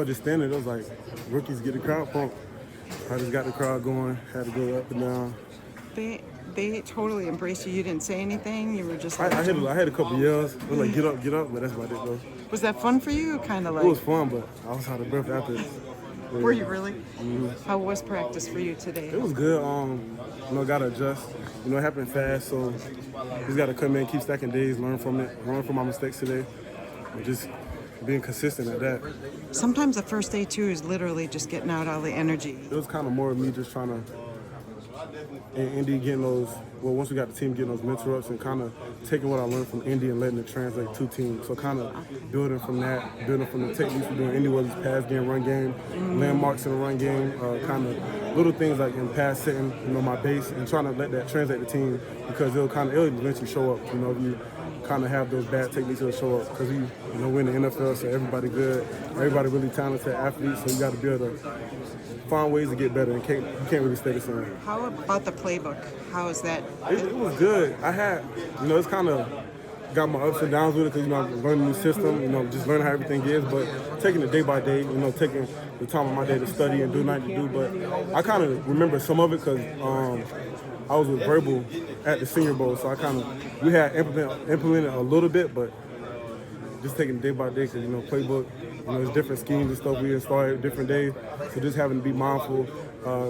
just standing there. It was like, rookies get the crowd pumped. I just got the crowd going, had to go up and down. They totally embraced you. You didn't say anything. You were just like... I had a couple yells. It was like, get up, but that's about it, though. Was that fun for you? Kind of like... It was fun, but I was out of breath after this. Yeah. Were you really? Mm-hmm. How was practice for you today? It was good. Got to adjust. It happened fast, so just got to come in, keep stacking days, learn from my mistakes today, and just being consistent at that. Sometimes the first day, too, is literally just getting out all the energy. It was kind of more of me just trying to, and Indy getting those, once we got the team getting those mental ups and kind of taking what I learned from Indy and letting it translate to team. So kind of building from that, building from the techniques we're doing. Indy was pass game, run game, landmarks in the run game, kind of little things like in pass setting, my base, and trying to let that translate to team because it'll eventually show up. If you kind of have those bad techniques, it'll show up because we're in the NFL, so everybody good, everybody really talented athletes, so you got to be able to find ways to get better and you can't really stay the same. How about the playbook? How is that? It was good. I had, it's kind of got my ups and downs with it because, I'm learning a new system, just learning how everything is, but taking it day by day, taking the time of my day to study and do nothing to do. But I kind of remember some of it because I was with Verbal at the Senior Bowl, so we had implemented a little bit, but just taking it day by day because, playbook, there's different schemes and stuff we install different days. So just having to be mindful,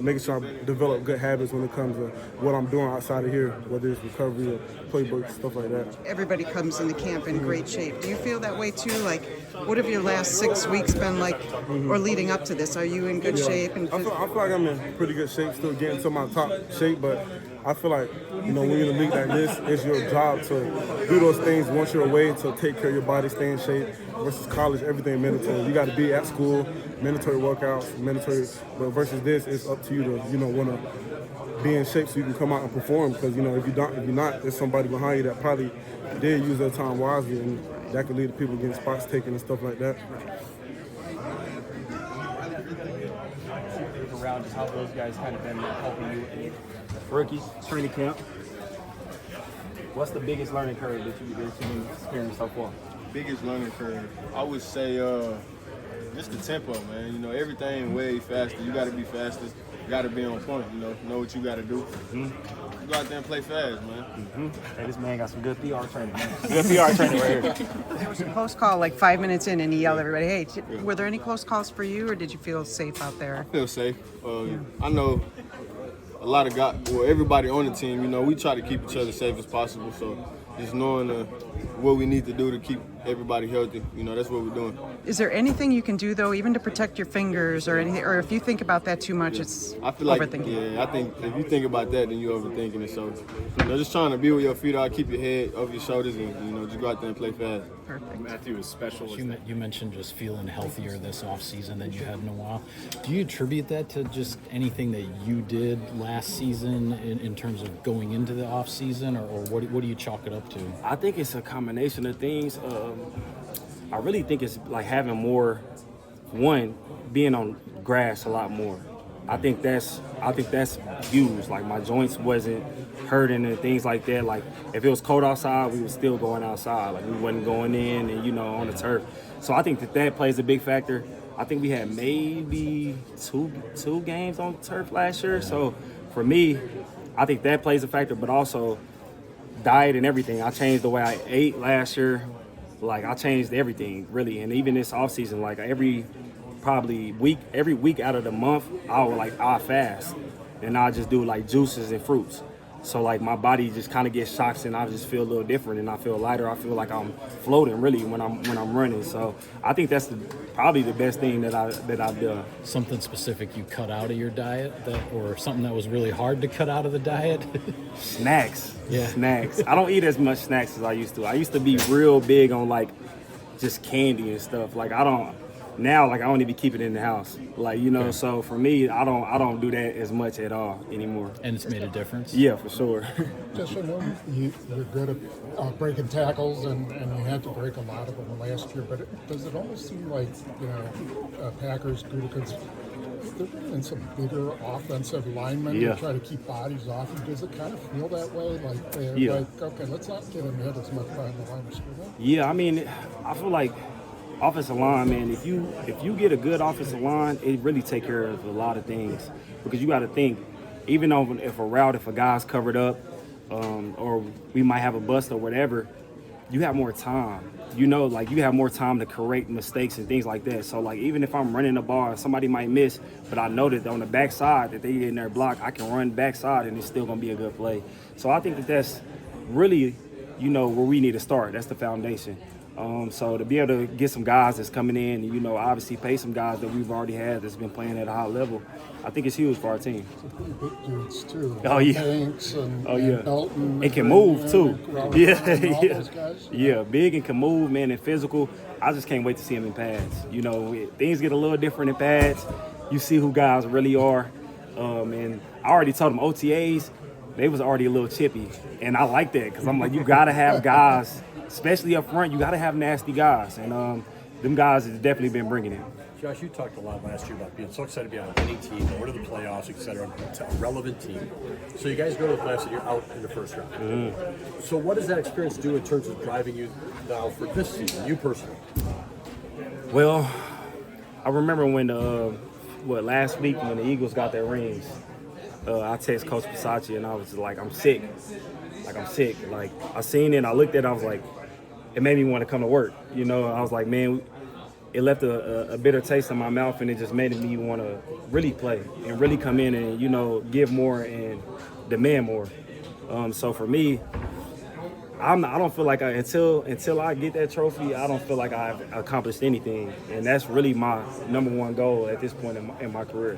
making sure I develop good habits when it comes to what I'm doing outside of here, whether it's recovery or playbook, stuff like that. Everybody comes into camp in great shape. Do you feel that way too? Like, what have your last 6 weeks been like, or leading up to this? Are you in good shape? And I feel like I'm in pretty good shape, still getting to my top shape, but I feel like, when you're in a league like this, it's your job to do those things once you're away to take care of your body, stay in shape. Versus college, everything mandatory. You got to be at school, mandatory workouts, but versus this, it's up to you to, want to be in shape so you can come out and perform. Because, if you're not, there's somebody behind you that probably did use their time wisely, and that could lead to people getting spots taken and stuff like that. Around just how those guys kind of been helping you in rookies, training camp. What's the biggest learning curve that you've experienced so far? Biggest learning curve, I would say just the tempo, man. Everything way faster. You got to be faster. You got to be on point. Know what you got to do. Mm-hmm. Go out there and play fast, man. Mm-hmm. Hey, this man got some good PR training, man. Good PR training right here. There was a close call like 5 minutes in, and he yelled at everybody, hey, were there any close calls for you, or did you feel safe out there? I feel safe. I know a lot of guys, everybody on the team, we try to keep each other safe as possible. So just knowing what we need to do to keep everybody healthy, that's what we're doing. Is there anything you can do, though, even to protect your fingers or anything? Or if you think about that too much, it's I feel like, overthinking? Yeah, I think if you think about that, then you're overthinking it. So, just trying to be with your feet out, keep your head over your shoulders, and, just go out there and play fast. Perfect. Matthew is special. You mentioned just feeling healthier this offseason than you had in a while. Do you attribute that to just anything that you did last season in terms of going into the offseason, or what do you chalk it up to? I think it's a combination of things. I really think it's like having more, being on grass a lot more. I think that's huge. Like my joints wasn't hurting and things like that. Like if it was cold outside, we were still going outside. Like we wasn't going in and on the turf. So I think that plays a big factor. I think we had maybe two games on the turf last year. So for me, I think that plays a factor. But also diet and everything. I changed the way I ate last year. Like I changed everything really, and even this off season, like every week out of the month, I'll fast, and I'll just do like juices and fruits. So like my body just kind of gets shocked, and I just feel a little different, and I feel lighter. I feel like I'm floating really when I'm running. So I think that's probably the best thing that I've done. Something specific you cut out of your diet, or something that was really hard to cut out of the diet? Snacks. Yeah. Snacks. I don't eat as much snacks as I used to. I used to be real big on like just candy and stuff. Like I don't. Now, like I only be keeping it in the house, like okay. So for me, I don't do that as much at all anymore. And it's made a difference. Yeah, for sure. Just you're good at breaking tackles, and you had to break a lot of them last year. But does it almost seem like Packers, Gutekunst, they're bringing some bigger offensive linemen to try to keep bodies off you? Does it kind of feel that way? Like they're like, okay, let's not get him hit as much by the line of scrimmage. Yeah, I mean, I feel like offensive line, man, if you get a good offensive line, it really take care of a lot of things, because you got to think, even though if a guy's covered up, or we might have a bust or whatever, you have more time. You know, like, you have more time to correct mistakes and things like that. So, like, even if I'm running the ball, somebody might miss, but I know that on the backside that they get in their block, I can run backside and it's still going to be a good play. So I think that that's really, you know, where we need to start. That's the foundation. So to be able to get some guys that's coming in and, you know, obviously pay some guys that we've already had that's been playing at a high level, I think it's huge for our team. Big dudes too. Oh, yeah. Banks and, Oh, yeah. and Belton. It can move too. Robert Yeah, and all yeah. those guys. Yeah, big and can move, man, and physical. I just can't wait to see him in pads. You know, things get a little different in pads. You see who guys really are. And I already told them OTAs, they was already a little chippy. And I like that, because I'm like, you got to have guys, especially up front, you got to have nasty guys. And them guys have definitely been bringing it. Josh, you talked a lot last year about being so excited to be on a winning team, go to the playoffs, etc., a relevant team. So you guys go to the playoffs and you're out in the first round. Mm-hmm. So what does that experience do in terms of driving you now for this season, you personally? Well, I remember when last week when the Eagles got their rings, I text Coach Pisacci and I was like, I'm sick. Like, I seen it and I looked at it, I was like, it made me want to come to work. You know, I was like, man, it left a bitter taste in my mouth, and it just made me want to really play and really come in and, you know, give more and demand more. So for me, I don't feel like until I get that trophy, I don't feel like I've accomplished anything, and that's really my number one goal at this point in my career.